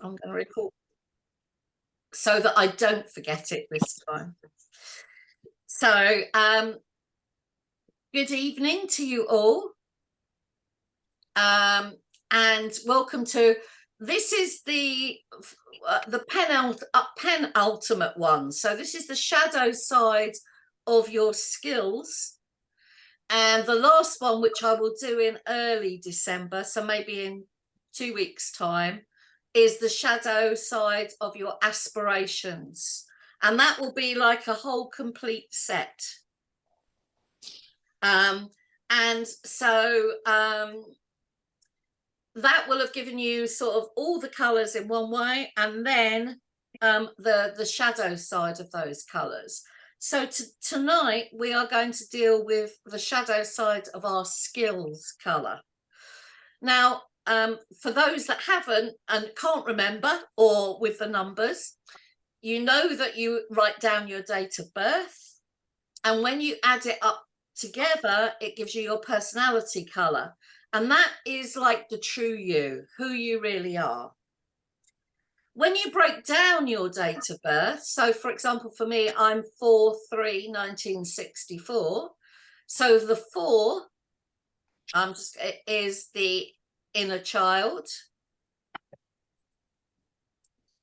I'm going to record so that I don't forget it this time. So, good evening to you all. And welcome to, this is the penultimate one. So this is the shadow side of your skills. And the last one, which I will do in early December, so maybe in 2 weeks' time, is the shadow side of your aspirations. And that will be like a whole complete set. And so that will have given you sort of all the colours in one way, and then the shadow side of those colours. So tonight we are going to deal with the shadow side of our skills colour. Now, for those that haven't and can't remember, or with the numbers, you know that you write down your date of birth, and when you add it up together, it gives you your personality colour. And that is like the true you, who you really are. When you break down your date of birth, so for example, for me, I'm 4/3/1964. So the 4 is the inner child,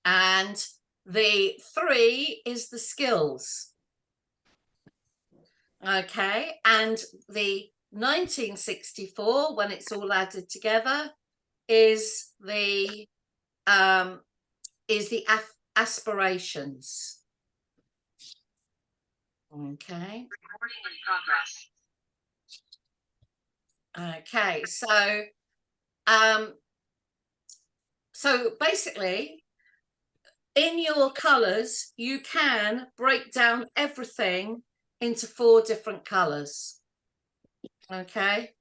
and the 3 is the skills. Okay, and the 1964, when it's all added together, is the aspirations. Okay. Recording in progress. Okay, so basically, in your colours, you can break down everything into 4 different colours. Okay,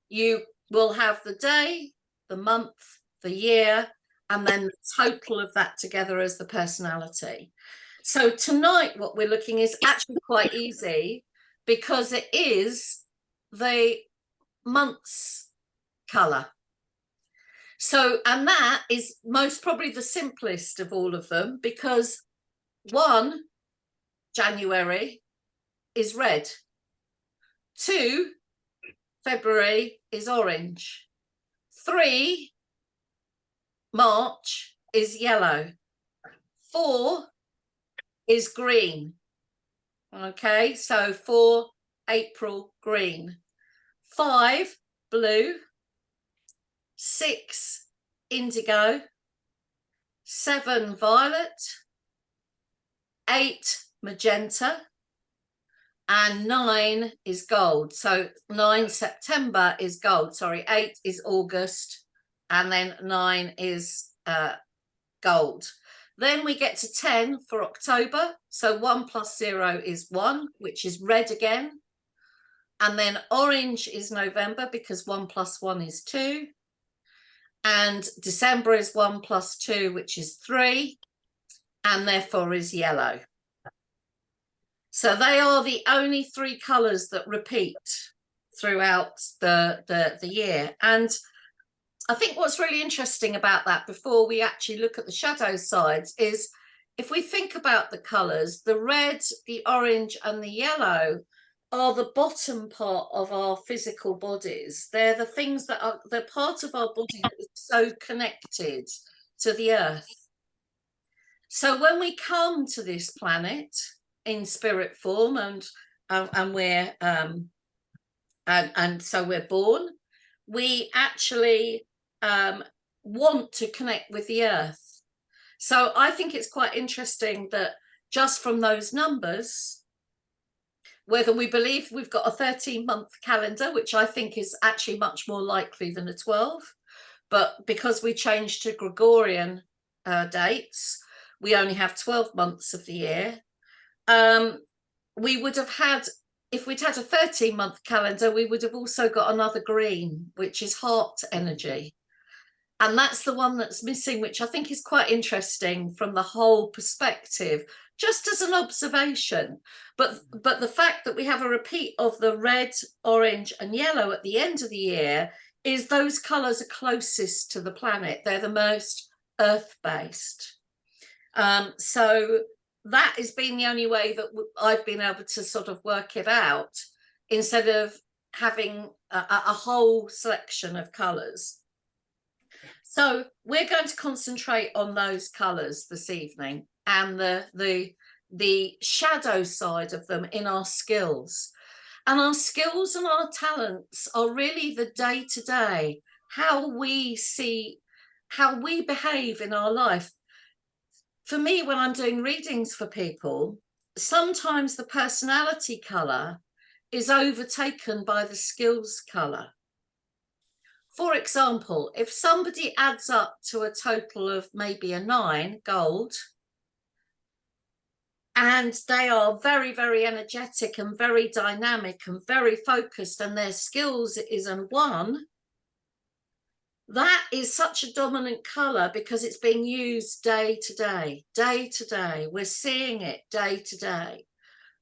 you will have the day, the month, the year, and then the total of that together as the personality. So tonight what we're looking is actually quite easy, because it is the month's colour. So, and that is most probably the simplest of all of them, because 1, January, is red. 2, February, is orange. 3, March, is yellow. 4 is green. Okay, so 4, April, green. 5, blue. 6, indigo. 7, violet. 8, magenta. And 9 is gold. So 9 September is gold. Sorry, 8 is August, and then 9 is gold. Then we get to 10 for October. So 1 + 0 is 1, which is red again. And then orange is November, because 1 + 1 is 2. And December is 1 + 2, which is 3, and therefore is yellow. So they are the only 3 colours that repeat throughout the year. And I think what's really interesting about that, before we actually look at the shadow sides, is if we think about the colours, the red, the orange and the yellow are the bottom part of our physical bodies. They're the things that are, they're part of our body that is so connected to the earth. So when we come to this planet in spirit form, and we're and so we're born, we actually want to connect with the earth. So I think it's quite interesting that just from those numbers, whether we believe we've got a 13-month calendar, which I think is actually much more likely than a 12, but because we changed to Gregorian dates, we only have 12 months of the year. We would have had, if we'd had a 13-month calendar, we would have also got another green, which is heart energy. And that's the one that's missing, which I think is quite interesting from the whole perspective, just as an observation. But the fact that we have a repeat of the red, orange and yellow at the end of the year is those colours are closest to the planet. They're the most earth-based. So that has been the only way that I've been able to sort of work it out, instead of having a whole selection of colours. So we're going to concentrate on those colours this evening, and the shadow side of them in our skills. And our skills and our talents are really the day-to-day, how we see, how we behave in our life. For me, when I'm doing readings for people, sometimes the personality colour is overtaken by the skills colour. For example, if somebody adds up to a total of maybe a 9, gold, and they are very, very energetic and very dynamic and very focused, and their skills is a 1, that is such a dominant colour because it's being used day to day, day to day. We're seeing it day to day.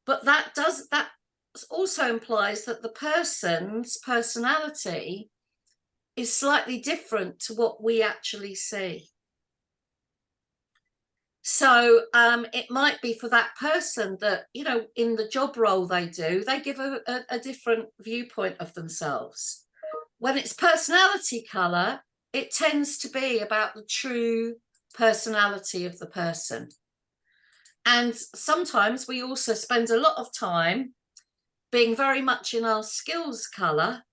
But that also implies that the person's personality is slightly different to what we actually see. So it might be for that person that, you know, in the job role they do, they give a different viewpoint of themselves. When it's personality colour, it tends to be about the true personality of the person. And sometimes we also spend a lot of time being very much in our skills colour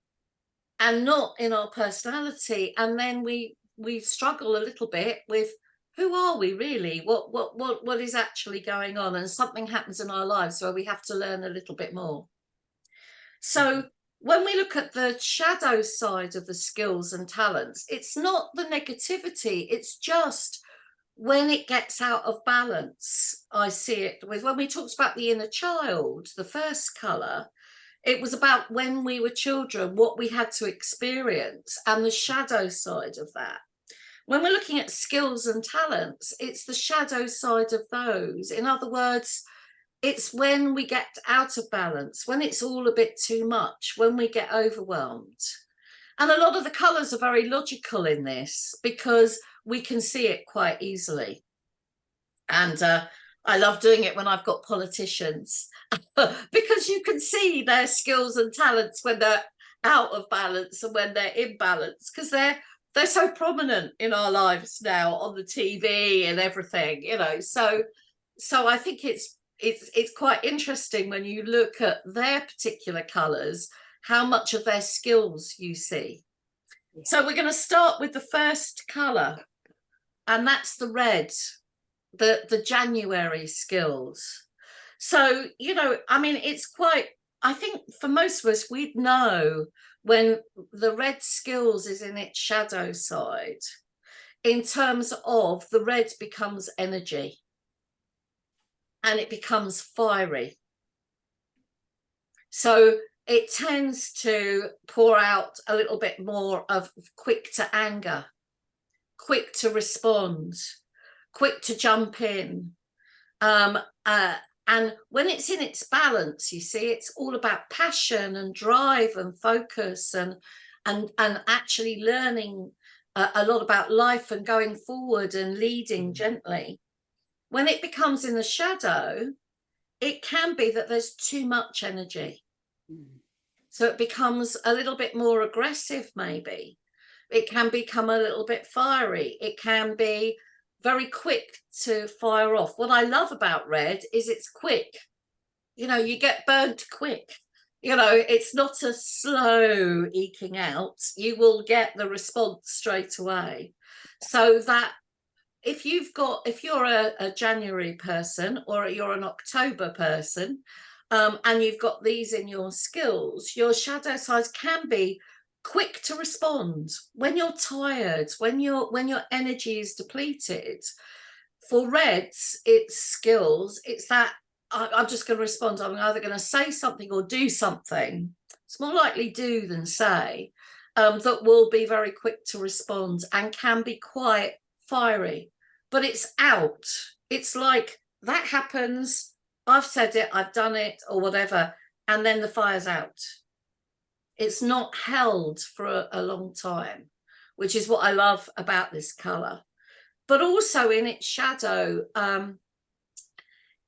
and not in our personality, and then we struggle a little bit with, who are we really, what is actually going on, and something happens in our lives where we have to learn a little bit more. So when we look at the shadow side of the skills and talents, it's not the negativity, it's just when it gets out of balance. I see it with, when we talked about the inner child, the first colour, it was about when we were children, what we had to experience, and the shadow side of that. When we're looking at skills and talents, it's the shadow side of those. In other words, it's when we get out of balance, when it's all a bit too much, when we get overwhelmed. And a lot of the colours are very logical in this because we can see it quite easily. And I love doing it when I've got politicians because you can see their skills and talents when they're out of balance and when they're in balance, because they're so prominent in our lives now on the TV and everything, you know. So I think it's quite interesting when you look at their particular colours, how much of their skills you see. Yeah. So we're going to start with the first colour, and that's the red, the January skills. So, you know, I mean, it's quite, I think for most of us, we'd know when the red skills is in its shadow side, in terms of the red becomes energy and it becomes fiery. So it tends to pour out a little bit more of quick to anger, quick to respond, quick to jump in. And when it's in its balance, you see, it's all about passion and drive and focus and actually learning a lot about life and going forward and leading gently. When it becomes in the shadow, it can be that there's too much energy. So it becomes a little bit more aggressive, maybe. It can become a little bit fiery. It can be very quick to fire off. What I love about red is it's quick. You know, you get burnt quick. You know, it's not a slow eking out. You will get the response straight away. So that if you're a January person or you're an October person, and you've got these in your skills, your shadow side can be quick to respond when you're tired, when your energy is depleted. For reds, it's skills, it's that I'm just going to respond. I'm either going to say something or do something. It's more likely do than say, that will be very quick to respond and can be quite fiery. But it's out. It's like that happens, I've said it, I've done it, or whatever, and then the fire's out. It's not held for a long time, which is what I love about this colour. but also in its shadow,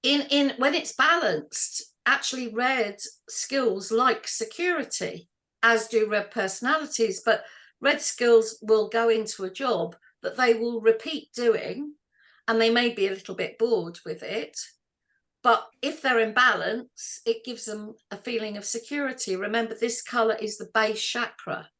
in when it's balanced, actually red skills like security, as do red personalities, but red skills will go into a job that they will repeat doing, and they may be a little bit bored with it, but if they're in balance, it gives them a feeling of security. Remember, this color is the base chakra,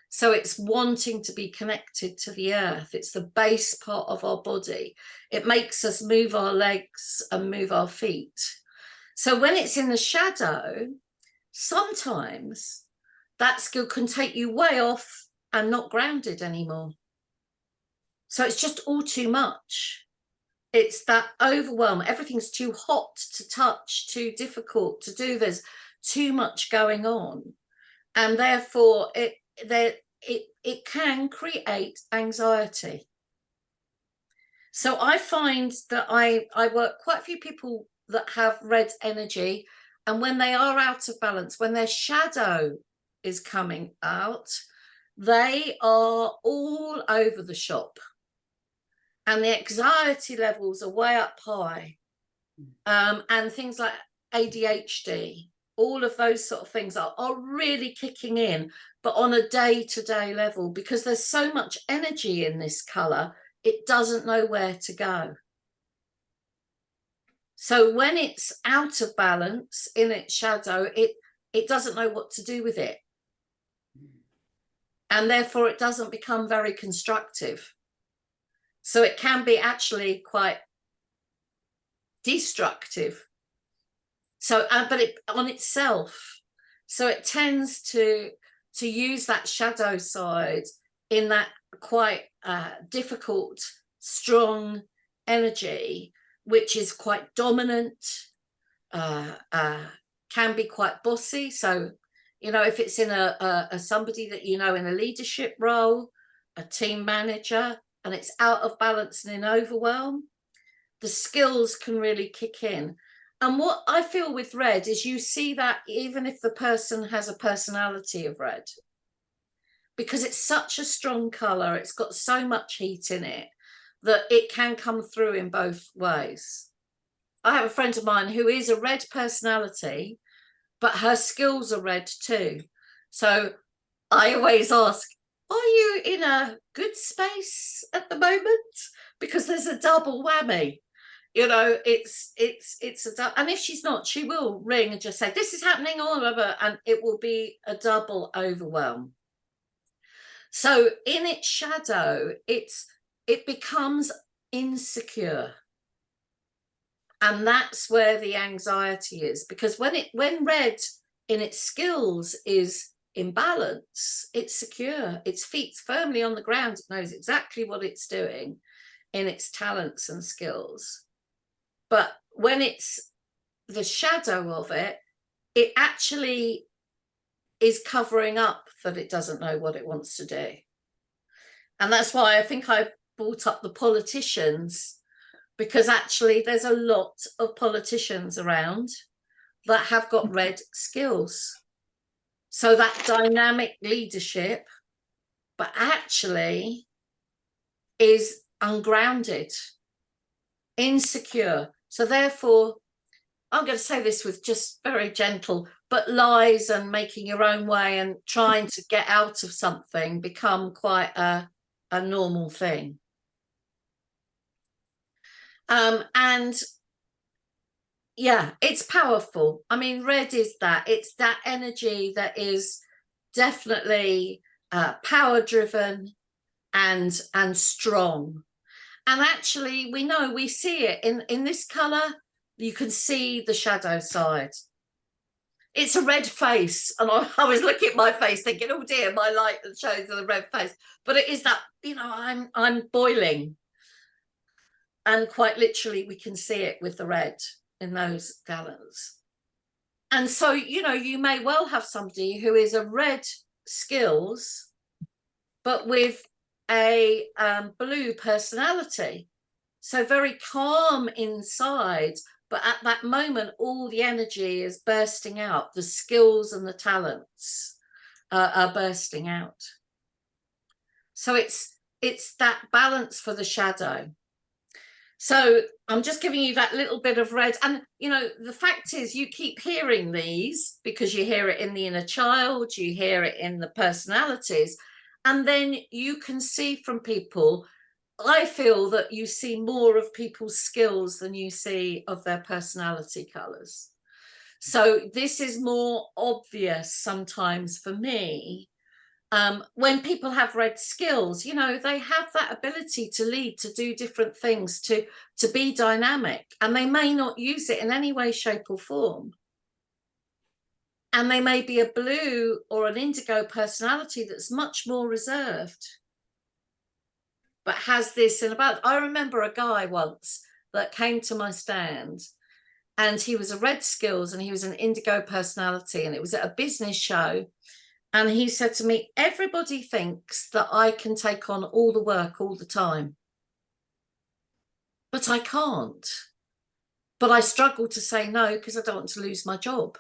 so it's wanting to be connected to the earth. It's the base part of our body. It makes us move our legs and move our feet. So when it's in the shadow, sometimes that skill can take you way off and not grounded anymore. So it's just all too much. It's that overwhelm. Everything's too hot to touch, too difficult to do. There's too much going on. And therefore it can create anxiety. So I find that I work quite a few people that have red energy, and when they are out of balance, when their shadow is coming out, they are all over the shop, and the anxiety levels are way up high, and things like ADHD, all of those sort of things are really kicking in, but on a day-to-day level, because there's so much energy in this color, it doesn't know where to go. So when it's out of balance in its shadow, it doesn't know what to do with it, and therefore it doesn't become very constructive. So it can be actually quite destructive. So but it on itself, so it tends to use that shadow side in that quite difficult, strong energy, which is quite dominant, can be quite bossy. So, you know, if it's in a somebody that you know in a leadership role, a team manager, and it's out of balance and in overwhelm, the skills can really kick in. And what I feel with red is you see that even if the person has a personality of red, because it's such a strong color, it's got so much heat in it, that it can come through in both ways. I have a friend of mine who is a red personality, but her skills are red too. So I always ask, are you in a good space at the moment? Because there's a double whammy. You know, it's a, and if she's not, she will ring and just say, this is happening all over, and it will be a double overwhelm. So in its shadow, it becomes insecure. And that's where the anxiety is, because when red in its skills is in balance, it's secure, its feet's firmly on the ground, it knows exactly what it's doing in its talents and skills. But when it's the shadow of it, it actually is covering up that it doesn't know what it wants to do. And that's why I think I brought up the politicians, because actually there's a lot of politicians around that have got red skills. So that dynamic leadership, but actually is ungrounded, insecure. So therefore, I'm going to say this with just very gentle, but lies and making your own way and trying to get out of something become quite a normal thing. And yeah, it's powerful. I mean, red is that, it's that energy that is definitely power driven and strong. And actually we know, we see it in this color, you can see the shadow side. It's a red face, and I was looking at my face thinking, oh dear, my light shows the red face, but it is that, you know, I'm boiling, and quite literally we can see it with the red in those gallons. And so, you know, you may well have somebody who is a red skills but with a blue personality, so very calm inside, but at that moment all the energy is bursting out, the skills and the talents are bursting out. So it's it's that balance for the shadow. So I'm just giving you that little bit of red. And, you know, the fact is you keep hearing these because you hear it in the inner child, you hear it in the personalities. And then you can see from people, I feel that you see more of people's skills than you see of their personality colours. So this is more obvious sometimes for me. When people have red skills, you know, they have that ability to lead, to do different things, to be dynamic, and they may not use it in any way, shape or form. And they may be a blue or an indigo personality that's much more reserved, but has this in about. I remember a guy once that came to my stand, and he was a red skills and he was an indigo personality, and it was at a business show. And he said to me, everybody thinks that I can take on all the work all the time, but I can't. But I struggle to say no because I don't want to lose my job.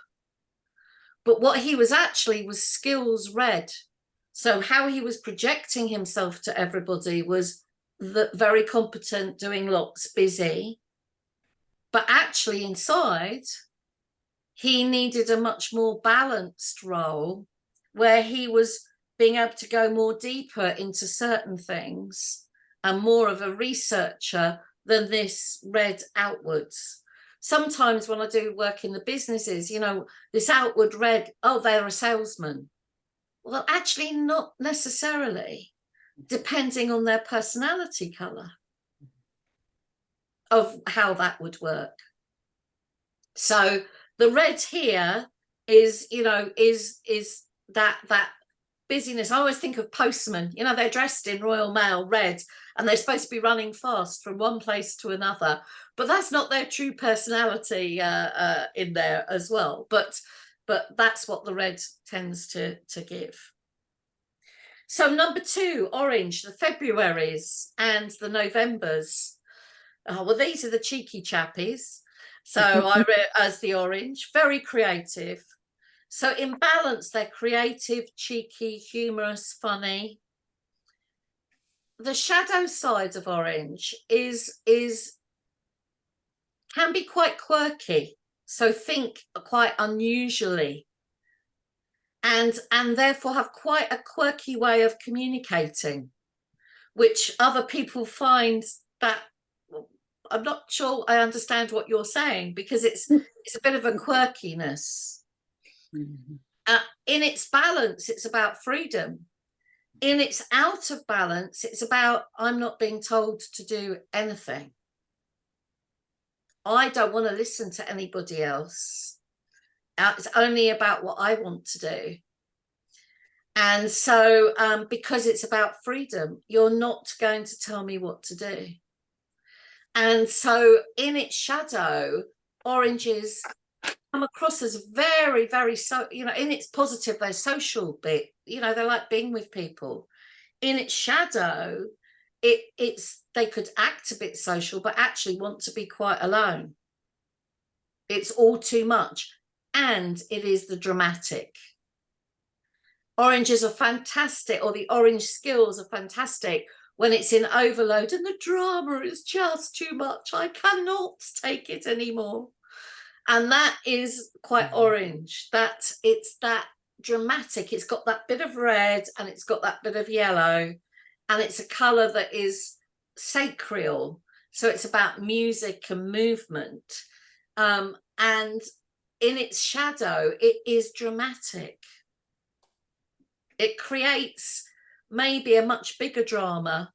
But what he was actually was skills red. So how he was projecting himself to everybody was very competent, doing lots, busy. But actually inside, he needed a much more balanced role where he was being able to go more deeper into certain things and more of a researcher than this red outwards. Sometimes when I do work in the businesses, you know, this outward red, oh, they're a salesman. Well, actually not necessarily, depending on their personality colour of how that would work. So the red here is, you know, is that busyness. I always think of postmen, you know, they're dressed in Royal Mail red and they're supposed to be running fast from one place to another, but that's not their true personality in there as well. But that's what the red tends to give. So number 2, orange, the Februaries and the Novembers. Well, these are the cheeky chappies. So I read as the orange, very creative. So in balance, they're creative, cheeky, humorous, funny. The shadow side of orange can be quite quirky. So think quite unusually. And therefore have quite a quirky way of communicating, which other people find that, I'm not sure I understand what you're saying, because it's a bit of a quirkiness. In its balance, it's about freedom. In its out of balance, it's about, I'm not being told to do anything. I don't want to listen to anybody else. It's only about what I want to do. And so because it's about freedom, you're not going to tell me what to do. And so in its shadow, oranges come across as very, very, so, you know, in its positive, they're social bit, you know, they like being with people. In its shadow, they could act a bit social, but actually want to be quite alone. It's all too much. And it is the dramatic. Oranges are fantastic, or the orange skills are fantastic when it's in overload and the drama is just too much. I cannot take it anymore. And that is quite orange. It's that dramatic. It's got that bit of red and it's got that bit of yellow, and it's a colour that is sacral. So it's about music and movement. And in its shadow, it is dramatic. It creates maybe a much bigger drama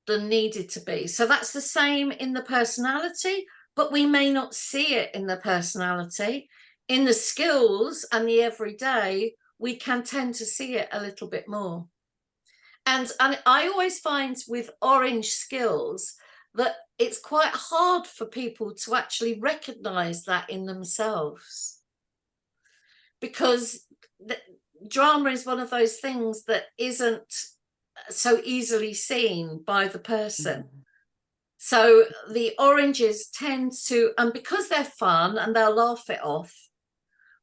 than needed to be. So that's the same in the personality, but we may not see it in the personality. In the skills and the everyday, we can tend to see it a little bit more. And I always find with orange skills that it's quite hard for people to actually recognize that in themselves, because drama is one of those things that isn't so easily seen by the person. So the oranges tend to, and because they're fun and they'll laugh it off,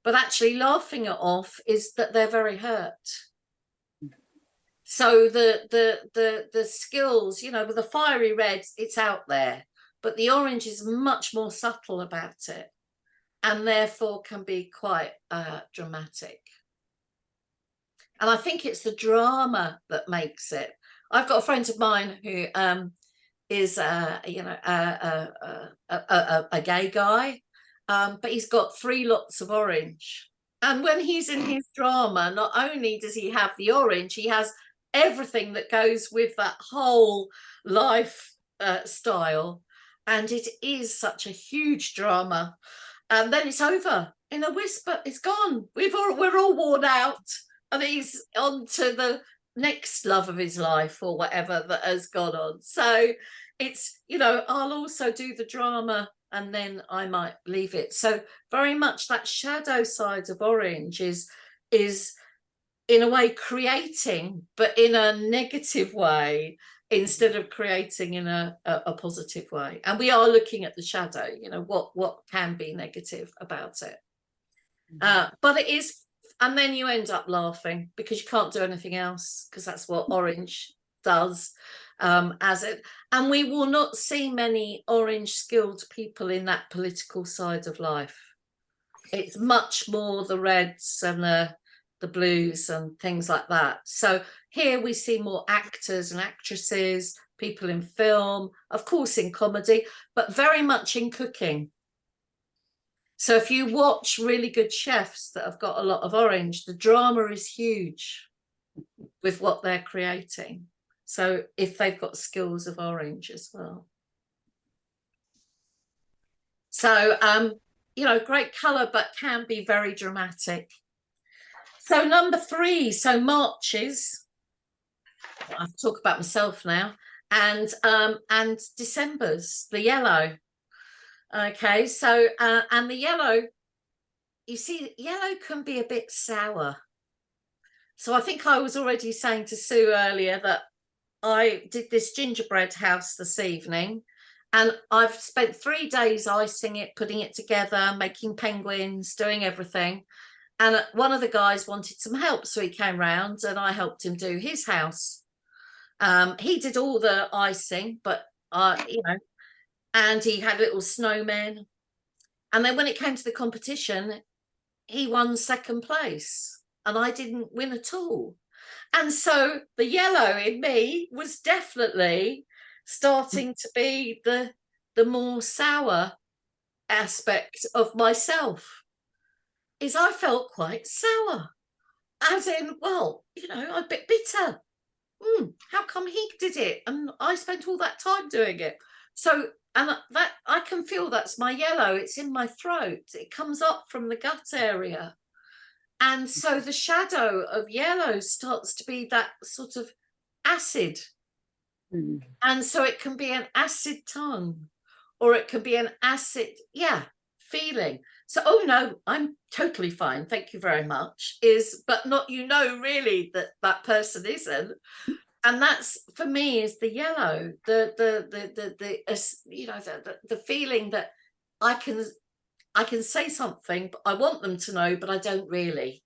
but actually laughing it off is that they're very hurt. So the skills, you know, with the fiery red, it's out there, but the orange is much more subtle about it, and therefore can be quite dramatic. And I think it's the drama that makes it. I've got a friend of mine who is you know, a gay guy, but he's got 3 lots of orange. And when he's in his drama, not only does he have the orange, he has everything that goes with that whole life style. And it is such a huge drama. And then it's over in a whisper. It's gone. We're all worn out, and he's on to the next love of his life or whatever that has gone on. So it's, you know, I'll also do the drama and then I might leave it. So very much that shadow side of orange is in a way creating, but in a negative way instead of creating in a positive way. And we are looking at the shadow, you know, what can be negative about it. But it is, and then you end up laughing because you can't do anything else, because that's what orange does. And we will not see many orange skilled people in that political side of life. It's much more the reds and the blues and things like that. So here we see more actors and actresses, people in film, of course in comedy, but very much in cooking. So if you watch really good chefs that have got a lot of orange, the drama is huge with what they're creating. So if they've got skills of orange as well. So, you know, great colour, but can be very dramatic. So number 3, so Marches, I talk about myself now, and December's, the yellow. Okay, so, and the yellow, you see, yellow can be a bit sour. So I think I was already saying to Sue earlier that I did this gingerbread house this evening, and I've spent 3 days icing it, putting it together, making penguins, doing everything. And one of the guys wanted some help, so he came round and I helped him do his house. He did all the icing, but you know, and he had little snowmen. And then when it came to the competition, he won 2nd place and I didn't win at all. And so the yellow in me was definitely starting to be the more sour aspect of myself. Is I felt quite sour, as in, well, you know, a bit bitter. How come he did it and I spent all that time doing it? So, and that I can feel that's my yellow. It's in my throat. It comes up from the gut area. And so the shadow of yellow starts to be that sort of acid. And so it can be an acid tongue, or it can be an acid, feeling. So, oh no, I'm totally fine, thank you very much, but not, you know, really that person isn't. And that's, for me, is the yellow, you know, the feeling that I can say something, but I want them to know, but I don't really,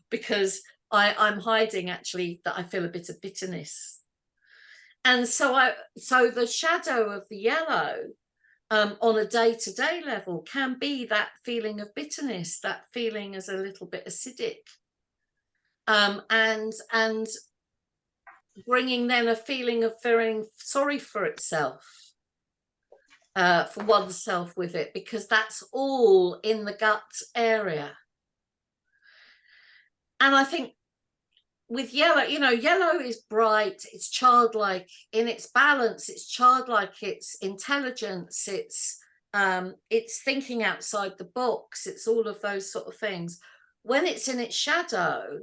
because I'm hiding actually that I feel a bit of bitterness. And so the shadow of the yellow on a day-to-day level can be that feeling of bitterness, that feeling as a little bit acidic, and bringing then a feeling of feeling sorry for itself, for oneself with it, because that's all in the gut area. And I think with yellow, you know, yellow is bright, it's childlike in its balance, it's childlike, it's intelligence, it's thinking outside the box, it's all of those sort of things. When it's in its shadow,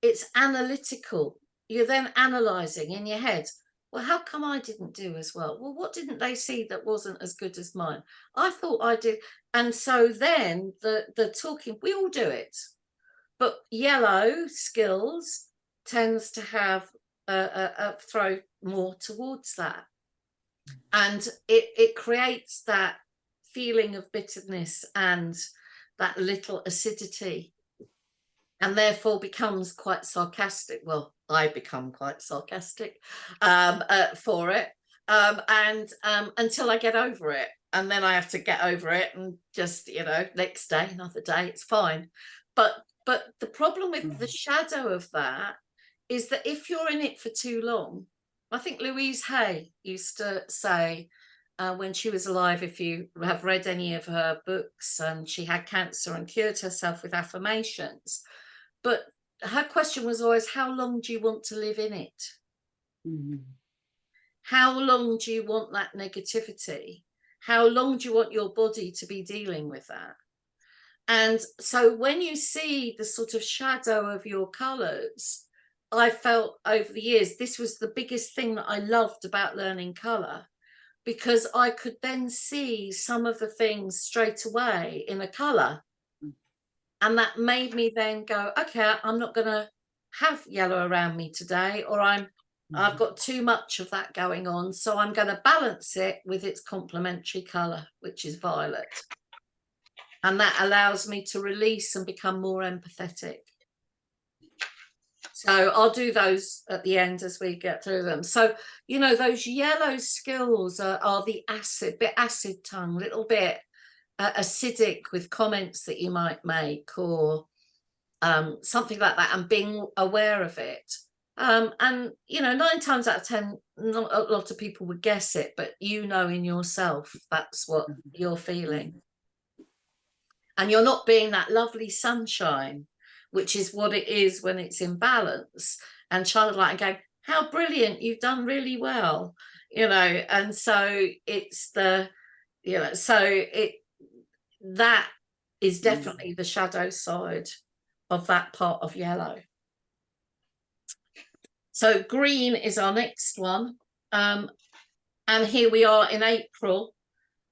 it's analytical. You're then analysing in your head, well, how come I didn't do as well? Well, what didn't they see that wasn't as good as mine? I thought I did. And so then the talking, we all do it. But yellow skills tends to have a throw more towards that. And it creates that feeling of bitterness and that little acidity. and therefore becomes quite sarcastic. Well, I become quite sarcastic for it, and until I get over it, and then I have to get over it and just, you know, next day, another day, it's fine. But the problem with the shadow of that is that if you're in it for too long, I think Louise Hay used to say, when she was alive, if you have read any of her books, she had cancer and cured herself with affirmations. But her question was always, how long do you want to live in it? Mm-hmm. How long do you want that negativity? How long do you want your body to be dealing with that? And so when you see the sort of shadow of your colours, I felt over the years, this was the biggest thing that I loved about learning colour, because I could then see some of the things straight away in a colour. And that made me then go, okay, I'm not going to have yellow around me today, or I've got too much of that going on. So I'm going to balance it with its complementary colour, which is violet. And that allows me to release and become more empathetic. So I'll do those at the end as we get through them. So, you know, those yellow skills are the acid tongue, little bit acidic with comments that you might make, or something like that, and being aware of it. And, you know, 9 times out of 10, not a lot of people would guess it, but you know in yourself that's what you're feeling. And you're not being that lovely sunshine, which is what it is when it's in balance, and childlike, and going, how brilliant, you've done really well, you know. And so it's the, you know, so that is definitely the shadow side of that part of yellow. So green is our next one. And here we are in April,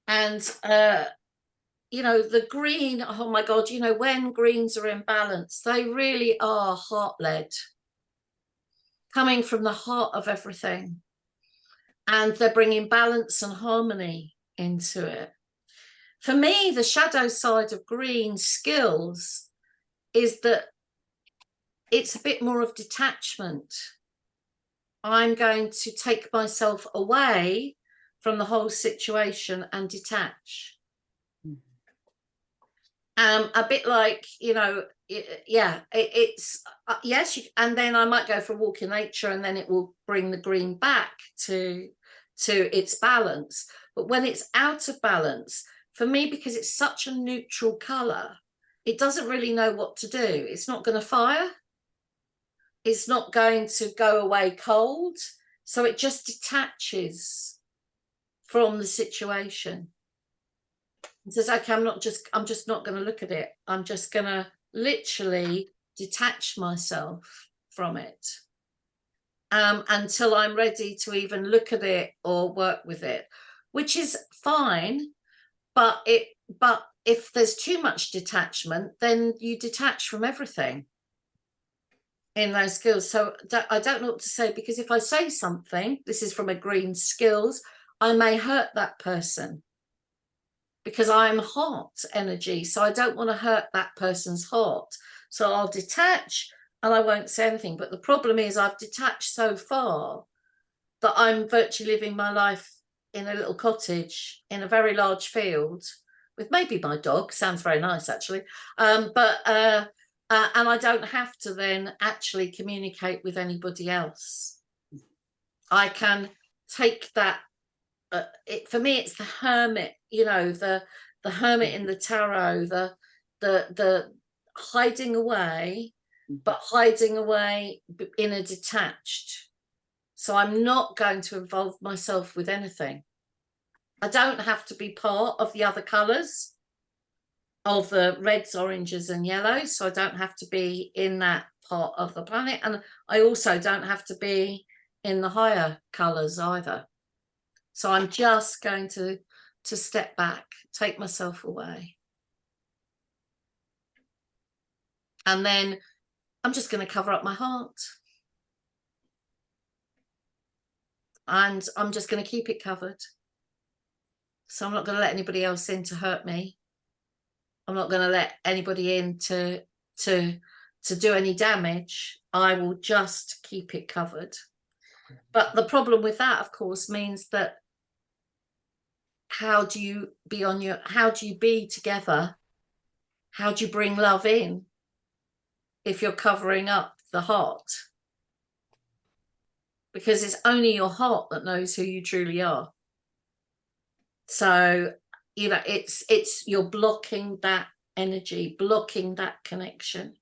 and you know, the green, oh my God, you know, when greens are in balance, they really are heart-led, coming from the heart of everything. And they're bringing balance and harmony into it. For me, the shadow side of green skills is that it's a bit more of detachment. I'm going to take myself away from the whole situation and detach. A bit like, you know, it's yes, and then I might go for a walk in nature, and then it will bring the green back to its balance. But when it's out of balance, for me, because it's such a neutral color, it doesn't really know what to do. It's not going to fire, it's not going to go away cold, so it just detaches from the situation. It says, okay, I'm just not going to look at it. I'm just going to literally detach myself from it until I'm ready to even look at it or work with it, which is fine. But if there's too much detachment, then you detach from everything in those skills. So I don't know what to say, because if I say something, this is from a green skills, I may hurt that person, because I'm heart energy, so I don't want to hurt that person's heart. So I'll detach and I won't say anything. But the problem is I've detached so far that I'm virtually living my life in a little cottage in a very large field with maybe my dog. Sounds very nice, actually. And I don't have to then actually communicate with anybody else. I can take that. For me, it's the hermit, you know, the hermit in the tarot, the hiding away, but hiding away in a detached. So I'm not going to involve myself with anything. I don't have to be part of the other colours of the reds, oranges and yellows. So I don't have to be in that part of the planet. And I also don't have to be in the higher colours either. So I'm just going to step back, take myself away. And then I'm just going to cover up my heart. And I'm just going to keep it covered. So I'm not going to let anybody else in to hurt me. I'm not going to let anybody in to to do any damage, I will just keep it covered. But the problem with that, of course, means that how do you be together? How do you bring love in if you're covering up the heart? Because it's only your heart that knows who you truly are. So, you know, it's you're blocking that energy, blocking that connection.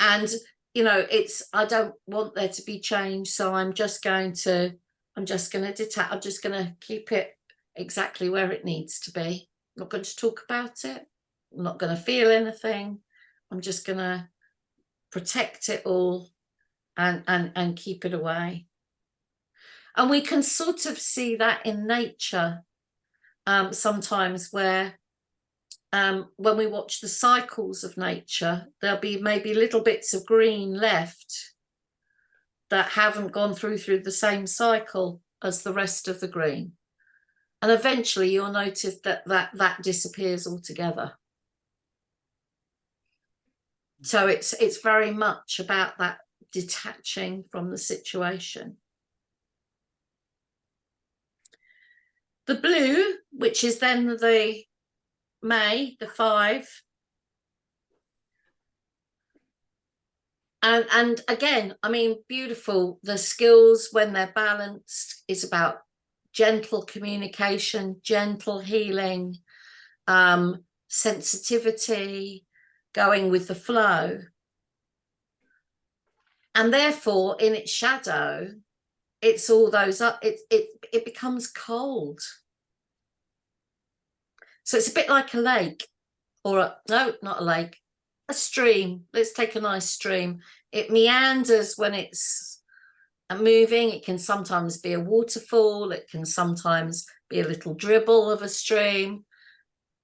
And, you know, I don't want there to be change. So I'm just going to detach. I'm just going to keep it exactly where it needs to be. I'm not going to talk about it. I'm not going to feel anything. I'm just going to protect it all and keep it away. And we can sort of see that in nature sometimes, where when we watch the cycles of nature, there'll be maybe little bits of green left that haven't gone through the same cycle as the rest of the green. And eventually you'll notice that disappears altogether. So it's very much about that detaching from the situation. The blue, which is then the May, the 5. And again, I mean, beautiful. The skills, when they're balanced, is about gentle communication, gentle healing, sensitivity, going with the flow. And therefore, in its shadow, it's all those up. It becomes cold. So it's a bit like a lake, or no, not a lake, a stream. Let's take a nice stream. It meanders when it's moving. It can sometimes be a waterfall. It can sometimes be a little dribble of a stream,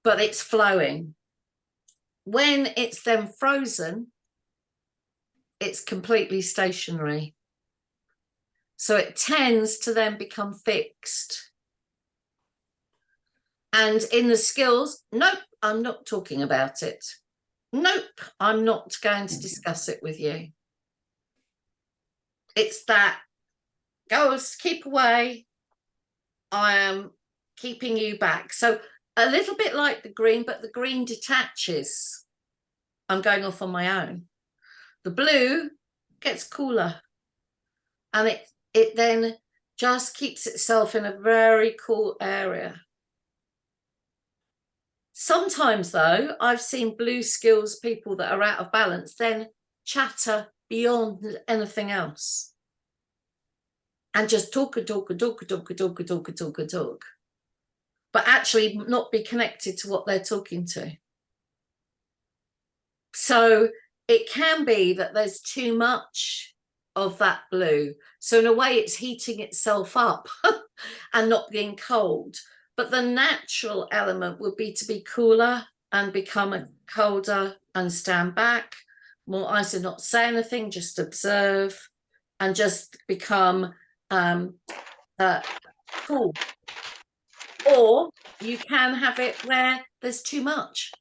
but it's flowing. When it's then frozen, it's completely stationary. So it tends to then become fixed. And in the skills, nope, I'm not talking about it. Nope, I'm not going to discuss it with you. It's that, girls, keep away. I am keeping you back. So a little bit like the green, but the green detaches. I'm going off on my own. The blue gets cooler, and it then just keeps itself in a very cool area. Sometimes, though, I've seen blue skills people that are out of balance then chatter beyond anything else and just talk, but actually not be connected to what they're talking to. So it can be that there's too much of that blue. So in a way, it's heating itself up and not being cold. But the natural element would be to be cooler and become colder and stand back. More either not say anything, just observe and just become cool. Or you can have it where there's too much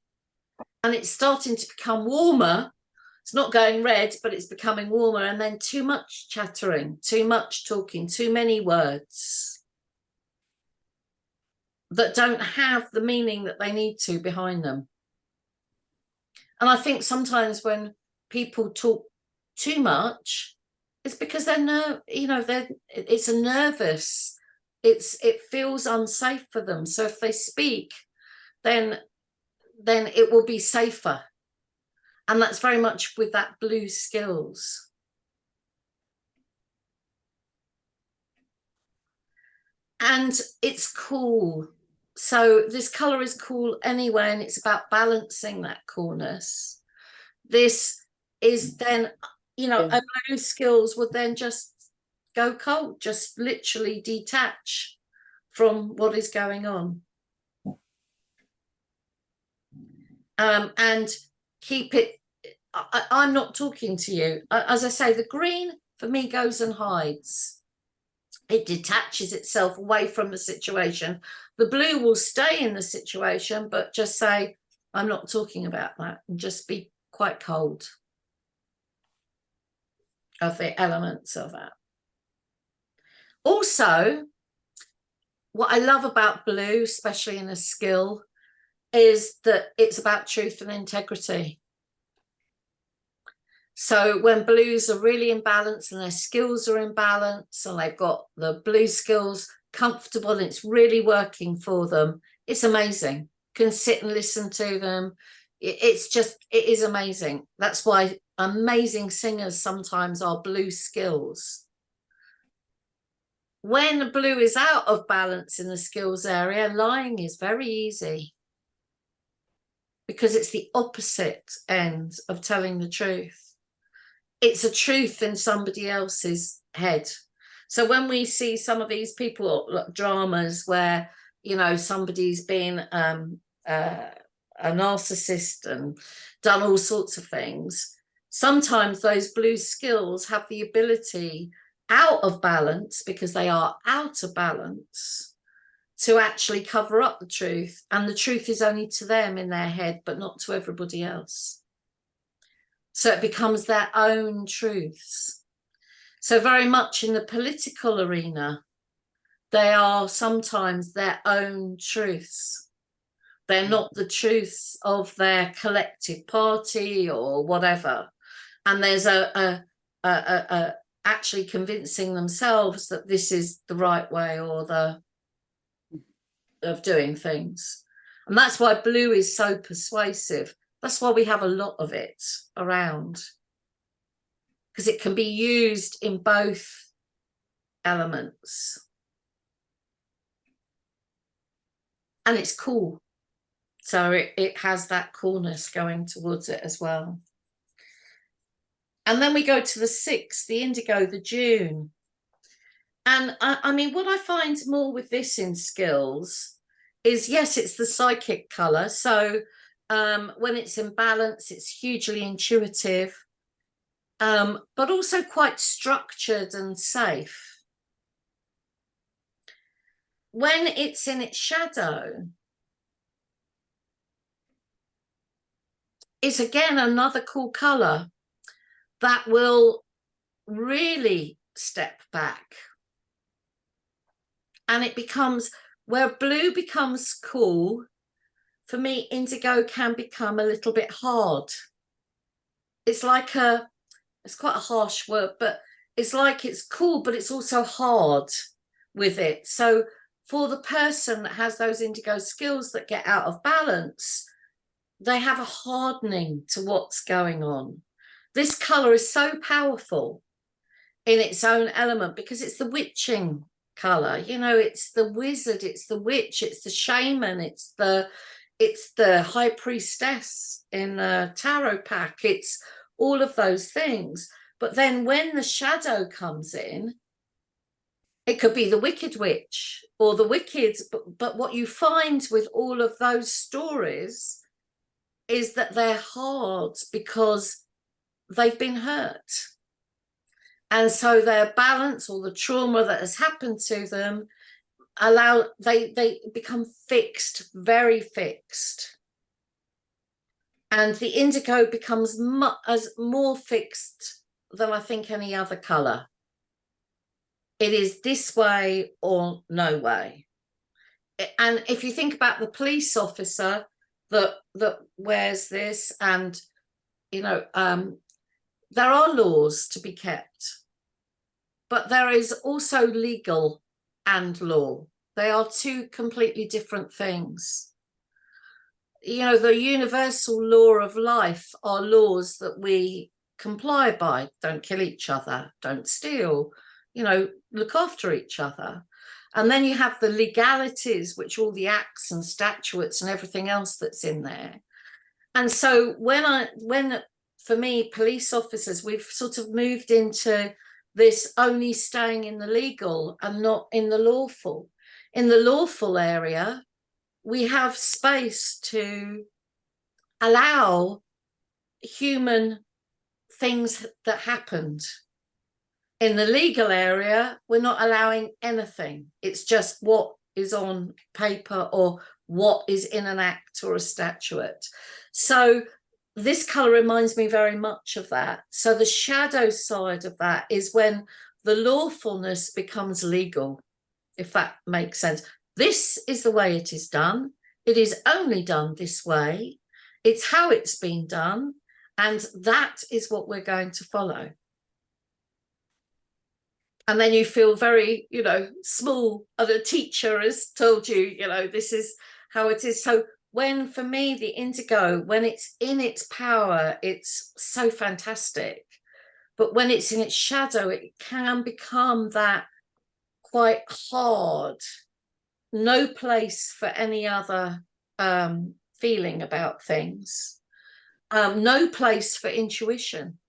and it's starting to become warmer. It's not going red, but it's becoming warmer, and then too much chattering, too much talking, too many words that don't have the meaning that they need to behind them. And I think sometimes when people talk too much, it's because they're it's a nervous, it feels unsafe for them. So if they speak, then it will be safer. And that's very much with that blue skills. And it's cool. So this color is cool anyway, and it's about balancing that coolness. This is then, a blue skills would then just go cold, just literally detach from what is going on. And keep it, I'm not talking to you. As I say, the green for me goes and hides. It detaches itself away from the situation. The blue will stay in the situation, but just say, I'm not talking about that, and just be quite cold, of the elements of that. Also, what I love about blue, especially in a skill, is that it's about truth and integrity. So when blues are really in balance and their skills are in balance and they've got the blue skills comfortable and it's really working for them, it's amazing. You can sit and listen to them. It is amazing. That's why amazing singers sometimes are blue skills. When blue is out of balance in the skills area, lying is very easy, because it's the opposite end of telling the truth. It's a truth in somebody else's head. So when we see some of these people, like dramas where, you know, somebody's been a narcissist and done all sorts of things, sometimes those blue skills have the ability, out of balance, because they are out of balance, to actually cover up the truth. And the truth is only to them in their head, but not to everybody else. So it becomes their own truths. So very much in the political arena, they are sometimes their own truths. They're not the truths of their collective party or whatever. And there's actually convincing themselves that this is the right way or of doing things. And that's why blue is so persuasive. That's why we have a lot of it around, because it can be used in both elements. And it's cool. So it has that coolness going towards it as well. And then we go to the 6th, the indigo, the June. And I mean, what I find more with this in skills is, yes, it's the psychic colour. So when it's in balance, it's hugely intuitive, but also quite structured and safe. When it's in its shadow, it's again another cool colour that will really step back. And it becomes, where blue becomes cool, for me, indigo can become a little bit hard. It's like it's quite a harsh word, but it's like it's cool, but it's also hard with it. So for the person that has those indigo skills that get out of balance, they have a hardening to what's going on. This colour is so powerful in its own element, because it's the witching colour. You know, it's the wizard, it's the witch, it's the shaman, it's the high priestess in the tarot pack. It's all of those things. But then when the shadow comes in, it could be the wicked witch or the wicked, but what you find with all of those stories is that they're hard because they've been hurt. And so their balance, or the trauma that has happened to them, they become fixed, very fixed. And the indigo becomes more fixed than I think any other colour. It is this way or no way. And if you think about the police officer that wears this, and you know, there are laws to be kept, but there is also legal and law. They are two completely different things. You know, the universal law of life are laws that we comply by. Don't kill each other, don't steal, you know, look after each other. And then you have the legalities, which all the acts and statutes and everything else that's in there. And so when for me, police officers, we've sort of moved into this only staying in the legal and not in the lawful. In the lawful area, we have space to allow human things that happened. In the legal area, we're not allowing anything. It's just what is on paper or what is in an act or a statute. So this color reminds me very much of that. So the shadow side of that is when the lawfulness becomes legal, if that makes sense. This is the way it is done. It is only done this way. It's how it's been done. And that is what we're going to follow. And then you feel very, you know, small, and a teacher has told you, you know, this is how it is. So when, for me, the indigo, when it's in its power, it's so fantastic. But when it's in its shadow, it can become that quite hard, no place for any other feeling about things, no place for intuition,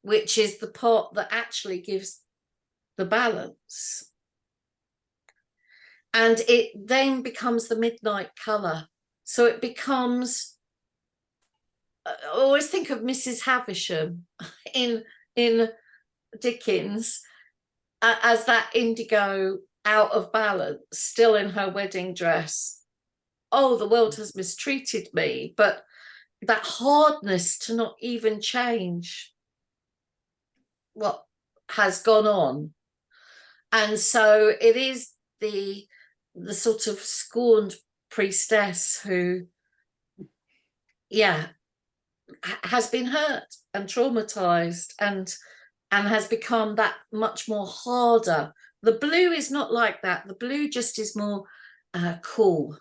which is the part that actually gives the balance. And it then becomes the midnight color. So it becomes, I always think of Mrs. Havisham in Dickens as that indigo, out of balance, still in her wedding dress. Oh, the world has mistreated me. But that hardness to not even change what has gone on. And so it is the sort of scorned priestess who, yeah, has been hurt and traumatized and has become that much more harder. The blue is not like that. The blue just is more cool.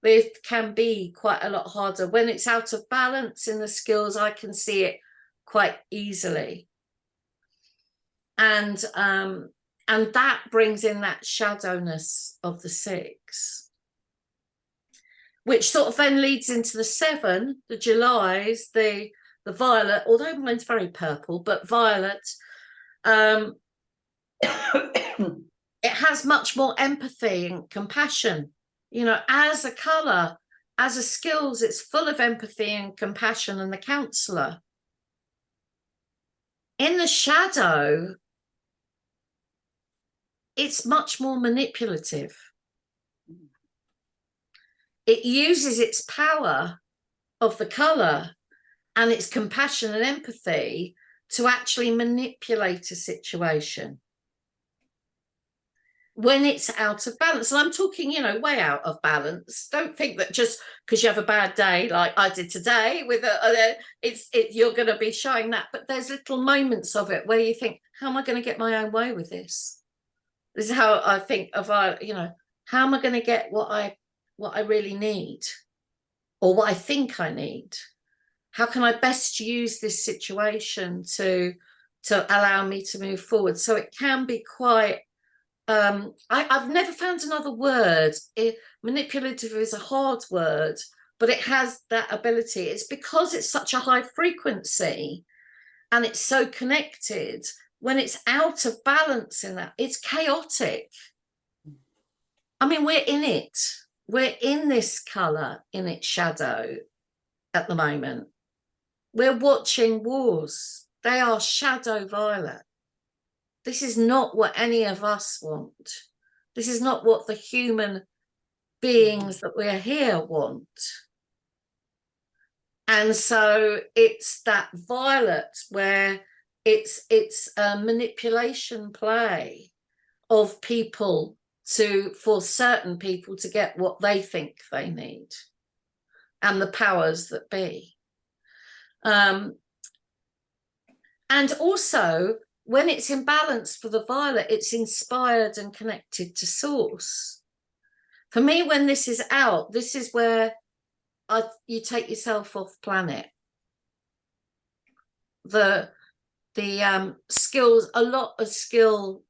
It can be quite a lot harder. When it's out of balance in the skills, I can see it quite easily. And that brings in that shadowness of the 6, which sort of then leads into the 7, the Julys, the violet, although mine's very purple, but violet. It has much more empathy and compassion. You know, as a colour, as a skills, it's full of empathy and compassion, and the counsellor. In the shadow, it's much more manipulative. It uses its power of the colour and its compassion and empathy to actually manipulate a situation when it's out of balance. And I'm talking, you know, way out of balance. Don't think that just because you have a bad day like I did today with you're going to be showing that. But there's little moments of it where you think, how am I going to get my own way with this? This is how I think of, you know, how am I going to get what I really need, or what I think I need? How can I best use this situation to allow me to move forward? So it can be quite, I've never found another word. Manipulative is a hard word, but it has that ability. It's because it's such a high frequency and it's so connected. When it's out of balance in that, it's chaotic. I mean, we're in it. We're in this colour, in its shadow at the moment. We're watching wars. They are shadow violet. This is not what any of us want. This is not what the human beings that we're here want. And so it's that violet where it's a manipulation play of people for certain people to get what they think they need, and the powers that be. And also, when it's in balance for the violet, it's inspired and connected to source. For me, when this is out, this is where you take yourself off planet. The skills, a lot of skill,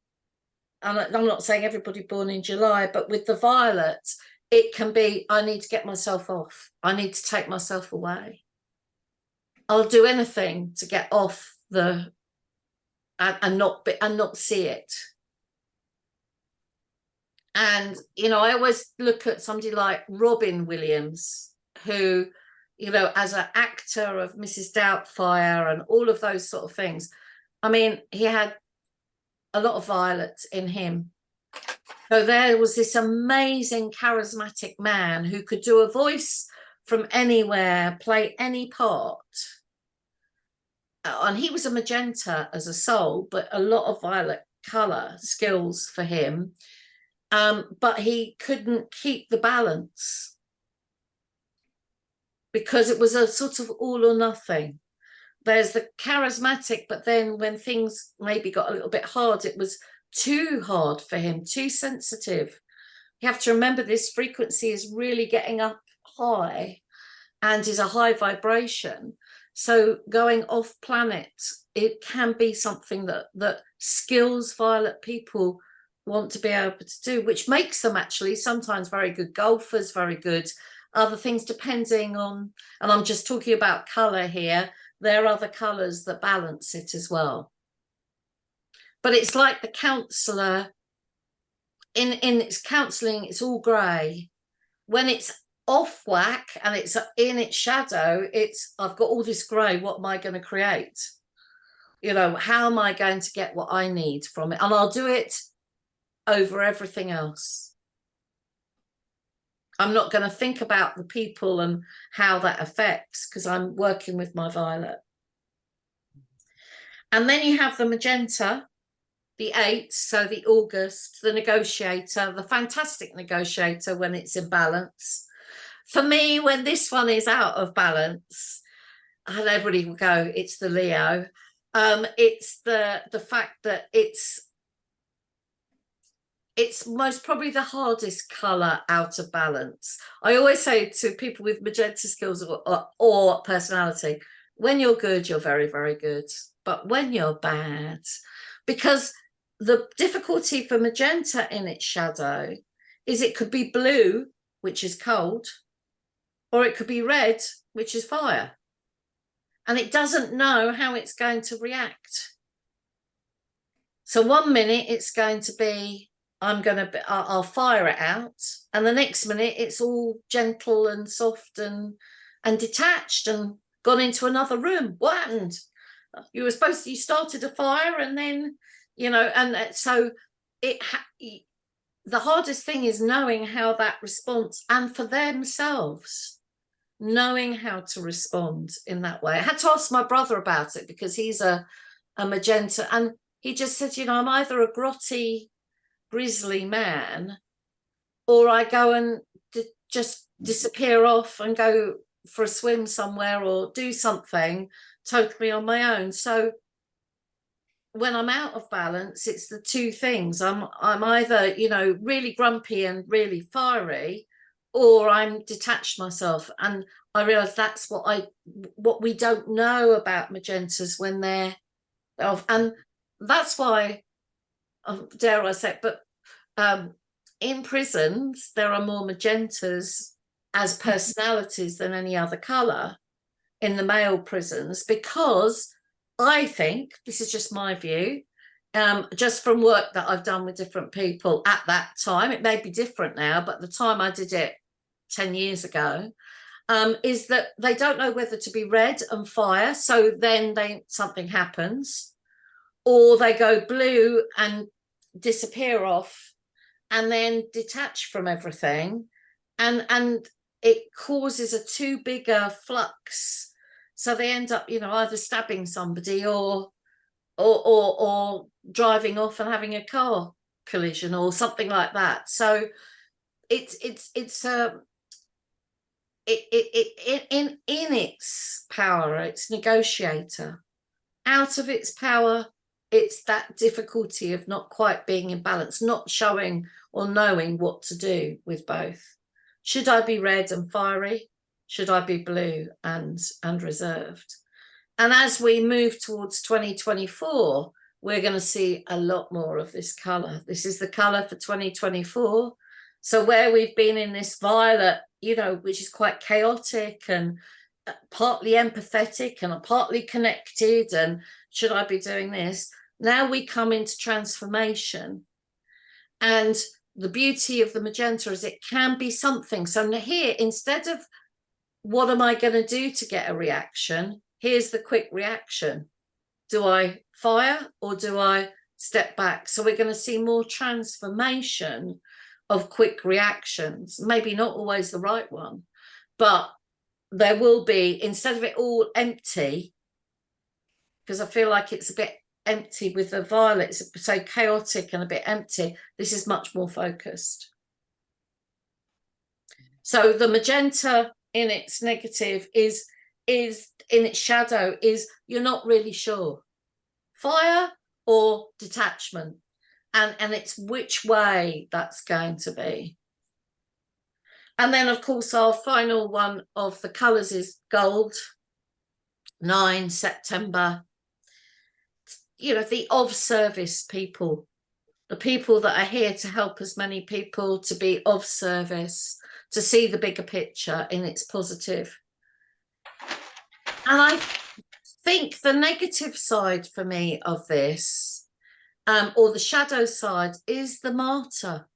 and I'm not saying everybody born in July, but with the violet, it can be, I need to get myself off. I need to take myself away. I'll do anything to get off and not see it. And, you know, I always look at somebody like Robin Williams, who, you know, as an actor of Mrs. Doubtfire and all of those sort of things. I mean, he had a lot of violet in him. So there was this amazing charismatic man who could do a voice from anywhere, play any part. And he was a magenta as a soul, but a lot of violet color skills for him. But he couldn't keep the balance because it was a sort of all or nothing. There's the charismatic, but then when things maybe got a little bit hard, it was too hard for him, too sensitive. You have to remember this frequency is really getting up high and is a high vibration. So going off planet, it can be something that skills violet people want to be able to do, which makes them actually sometimes very good golfers, very good other things, depending on, and I'm just talking about color here, there are other colors that balance it as well. But it's like the counselor in its counseling, it's all gray. When it's off whack and it's in its shadow, it's, I've got all this gray, what am I going to create? You know, how am I going to get what I need from it? And I'll do it over everything else. I'm not going to think about the people and how that affects, because I'm working with my violet. And then you have the magenta, the 8, so the August, the negotiator, the fantastic negotiator when it's in balance. For me, when this one is out of balance, and everybody will go, it's the Leo. It's the fact that it's most probably the hardest color out of balance. I always say to people with magenta skills or personality, when you're good, you're very, very good. But when you're bad, because the difficulty for magenta in its shadow is it could be blue, which is cold, or it could be red, which is fire. And it doesn't know how it's going to react. So one minute it's going to be, I'll fire it out. And the next minute it's all gentle and soft and detached and gone into another room. What happened? You started a fire and then, you know, and so the hardest thing is knowing how that response, and for themselves, knowing how to respond in that way. I had to ask my brother about it because he's a magenta, and he just said, you know, I'm either a grotty, grizzly man, or I go and just disappear off and go for a swim somewhere or do something totally on my own. So when I'm out of balance, it's the two things. I'm either, you know, really grumpy and really fiery, or I'm detached myself. And I realize that's what we don't know about magentas when they're off. And that's why, dare I say, but in prisons, there are more magentas as personalities than any other color in the male prisons, because I think, this is just my view, just from work that I've done with different people at that time, it may be different now, but the time I did it 10 years ago, is that they don't know whether to be red and fire, so then something happens, or they go blue and disappear off and then detach from everything, and it causes a too big a flux. So they end up, you know, either stabbing somebody or driving off and having a car collision or something like that. So in its power, it's negotiator. Out of its power, it's that difficulty of not quite being in balance, not showing or knowing what to do with both. Should I be red and fiery? Should I be blue and reserved? And as we move towards 2024, we're going to see a lot more of this color. This is the color for 2024. So where we've been in this violet, you know, which is quite chaotic and partly empathetic and partly connected, and should I be doing this? Now we come into transformation. And the beauty of the magenta is it can be something. So here, instead of what am I going to do to get a reaction, here's the quick reaction. Do I fire or do I step back? So we're going to see more transformation of quick reactions. Maybe not always the right one, but there will be, instead of it all empty, because I feel like it's a bit empty with the violet, it's so chaotic and a bit empty, this is much more focused. So the magenta in its negative is in its shadow is you're not really sure, fire or detachment, and it's which way that's going to be. And then of course our final one of the colors is gold. 9 September, you know, the of service people, the people that are here to help as many people, to be of service, to see the bigger picture in its positive. And I think the negative side for me of this, or the shadow side, is the martyr.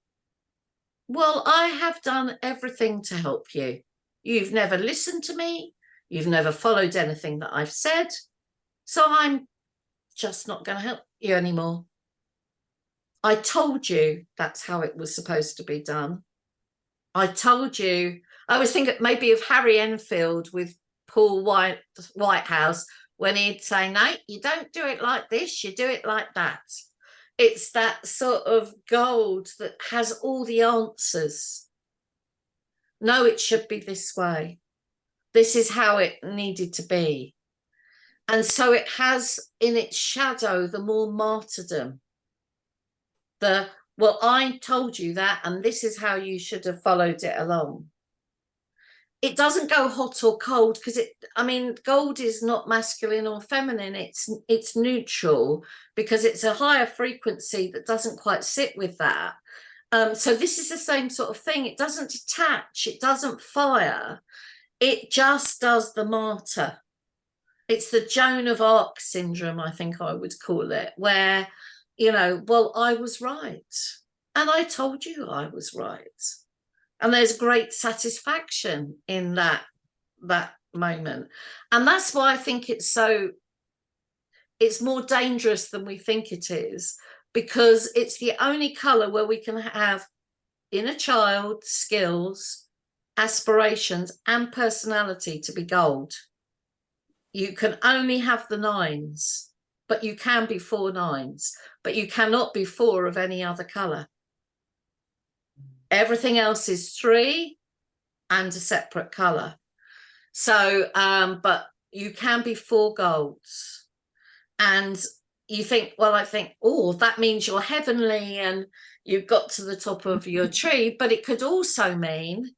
Well, I have done everything to help you. You've never listened to me. You've never followed anything that I've said. So I'm just not going to help you anymore. I told you that's how it was supposed to be done. I told you. I was thinking maybe of Harry Enfield with Paul Whitehouse, when he'd say, no, you don't do it like this, you do it like that. It's that sort of gold that has all the answers. No, it should be this way. This is how it needed to be. And so it has in its shadow the more martyrdom. The, well, I told you that, and this is how you should have followed it along. It doesn't go hot or cold, because I mean, gold is not masculine or feminine. It's neutral, because it's a higher frequency that doesn't quite sit with that. So this is the same sort of thing. It doesn't detach. It doesn't fire. It just does the martyr. It's the Joan of Arc syndrome, I think I would call it, where, you know, well, I was right. And I told you I was right. And there's great satisfaction in that moment. And that's why I think it's more dangerous than we think it is, because it's the only colour where we can have inner child, skills, aspirations and personality to be gold. You can only have the 9s, but you can be 4 9s, but you cannot be 4 of any other colour. Everything else is 3 and a separate colour. So, but you can be 4 golds. And you think, well, I think, oh, that means you're heavenly and you've got to the top of your tree. But it could also mean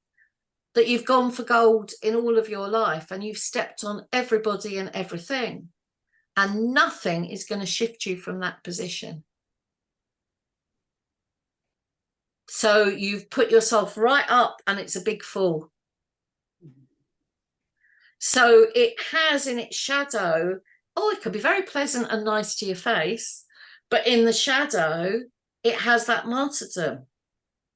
that you've gone for gold in all of your life and you've stepped on everybody and everything. And nothing is going to shift you from that position. So you've put yourself right up and it's a big fall. So it has in its shadow, oh, it could be very pleasant and nice to your face, but in the shadow, it has that martyrdom.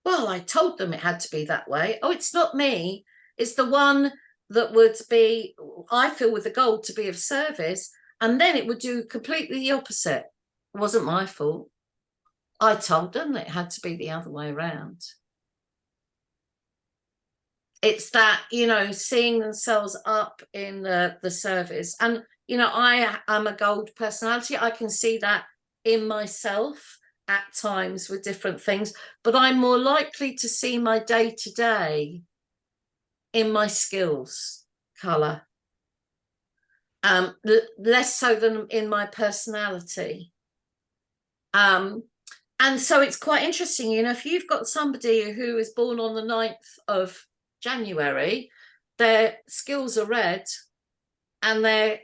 Well, I told them it had to be that way. Oh, it's not me. It's the one that would be, I feel, with the gold to be of service, and then it would do completely the opposite. It wasn't my fault. I told them it had to be the other way around. It's that, you know, seeing themselves up in the service. And, you know, I am a gold personality. I can see that in myself at times with different things, but I'm more likely to see my day-to-day in my skills colour, less so than in my personality. And so it's quite interesting, you know, if you've got somebody who is born on the 9th of January, their skills are red, and they're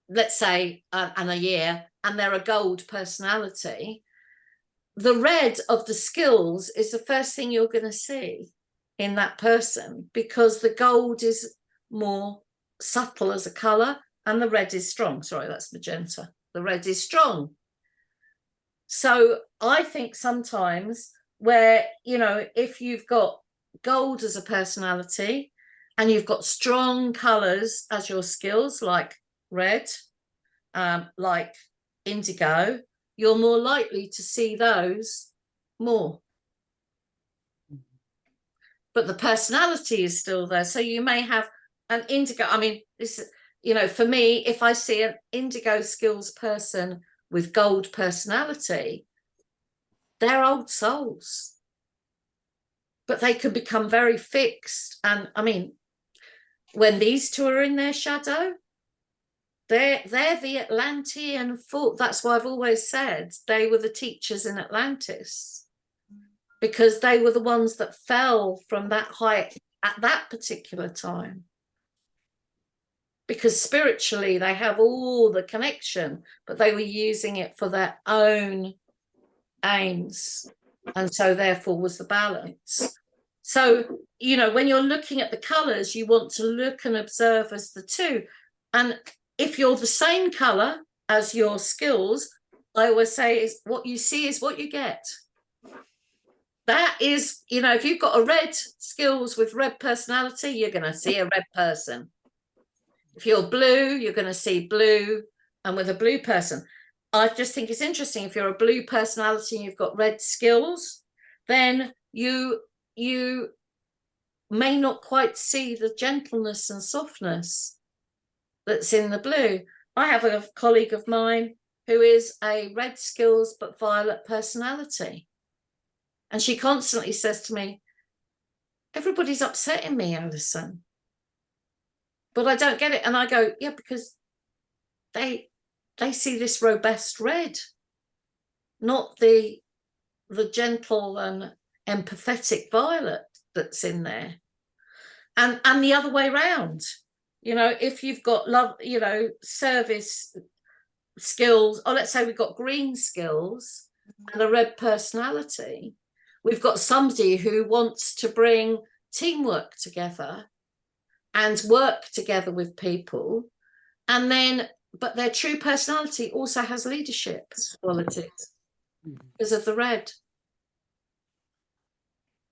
let's say and a year, and they're a gold personality, the red of the skills is the first thing you're going to see in that person, because the gold is more subtle as a color and the red is strong. Sorry, that's magenta. The red is strong. So I think sometimes where, you know, if you've got gold as a personality and you've got strong colors as your skills, like red, like indigo, you're more likely to see those more. but the personality is still there. So you may have an indigo. I mean, this, you know, for me, if I see an indigo skills person with gold personality, they're old souls, but they can become very fixed. And I mean, when these two are in their shadow, they're the Atlantean fault. That's why I've always said they were the teachers in Atlantis, because they were the ones that fell from that height at that particular time. Because spiritually they have all the connection, but they were using it for their own aims, and so therefore was the balance. So, you know, when you're looking at the colors, you want to look and observe as the two. And if you're the same color as your skills, I always say is what you see is what you get. That is, you know, if you've got a red skills with red personality, you're going to see a red person. If you're blue, you're going to see blue, and with a blue person. I just think it's interesting, if you're a blue personality and you've got red skills, then you may not quite see the gentleness and softness that's in the blue. I have a colleague of mine who is a red skills but violet personality. And she constantly says to me, everybody's upsetting me, Alison. But I don't get it. And I go, yeah, because they see this robust red, not the gentle and empathetic violet that's in there. And the other way around. You know, if you've got love, you know, service skills, or let's say we've got green skills and a red personality, we've got somebody who wants to bring teamwork together and work together with people, and then, but their true personality also has leadership qualities because of the red.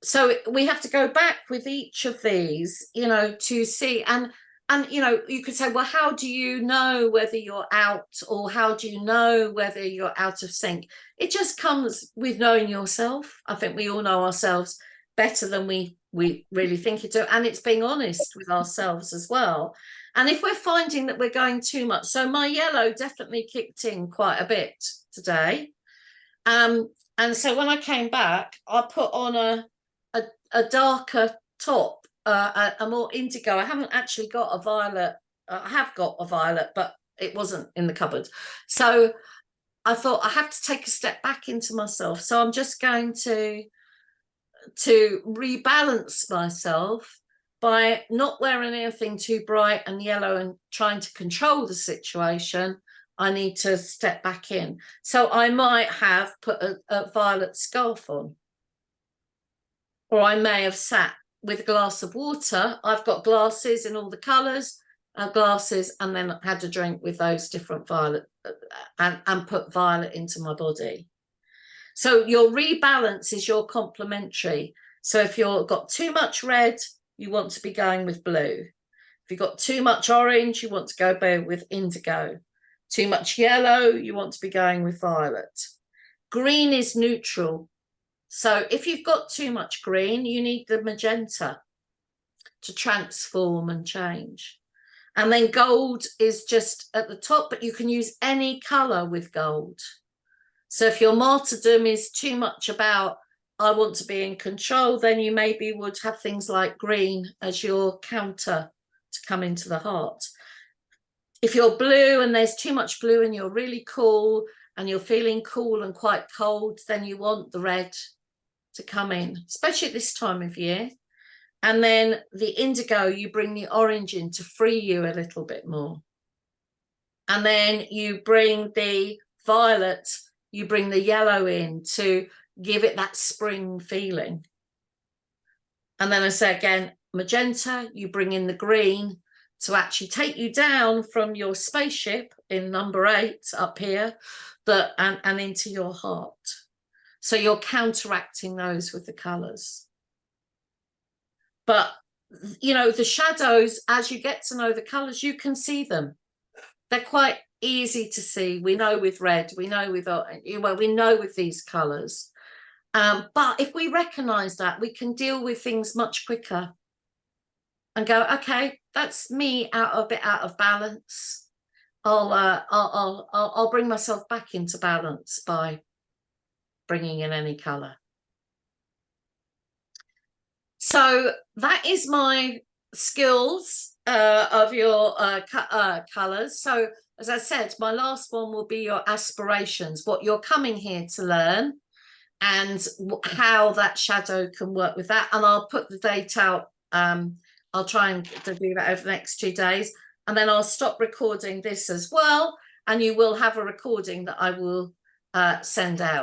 So we have to go back with each of these, you know, to see, and you know, you could say, well, how do you know whether you're out, or how do you know whether you're out of sync? It just comes with knowing yourself. I think we all know ourselves better than we really think it do, and it's being honest with ourselves as well. And if we're finding that we're going too much, so my yellow definitely kicked in quite a bit today, and so when I came back, I put on a darker top, a more indigo. I haven't actually got a violet. I have got a violet, but it wasn't in the cupboard. So I thought I have to take a step back into myself. So I'm just going to rebalance myself by not wearing anything too bright and yellow and trying to control the situation. I need to step back in. So I might have put a violet scarf on, or I may have sat with a glass of water. I've got glasses in all the colours, glasses, and then had a drink with those different violet, and put violet into my body. So your rebalance is your complementary. So if you've got too much red, you want to be going with blue. If you've got too much orange, you want to go with indigo. Too much yellow, you want to be going with violet. Green is neutral. So if you've got too much green, you need the magenta to transform and change. And then gold is just at the top, but you can use any colour with gold. So if your martyrdom is too much about, I want to be in control, then you maybe would have things like green as your counter to come into the heart. If you're blue and there's too much blue and you're really cool and you're feeling cool and quite cold, then you want the red to come in, especially at this time of year. And then the indigo, you bring the orange in to free you a little bit more. And then you bring the violet, you bring the yellow in to give it that spring feeling. And then I say again, magenta, you bring in the green to actually take you down from your spaceship in number 8 up here, and into your heart. So you're counteracting those with the colours. But, you know, the shadows, as you get to know the colours, you can see them. They're quite easy to see. We know with red, we know with, well, we know with these colours. But if we recognize that, we can deal with things much quicker and go, okay, that's me a bit out of balance. I'll bring myself back into balance by bringing in any color. So that is my skills of your colors. So as I said, my last one will be your aspirations, what you're coming here to learn, and how that shadow can work with that. And I'll put the date out. I'll try and do that over the next 2 days, and then I'll stop recording this as well, and you will have a recording that I will send out.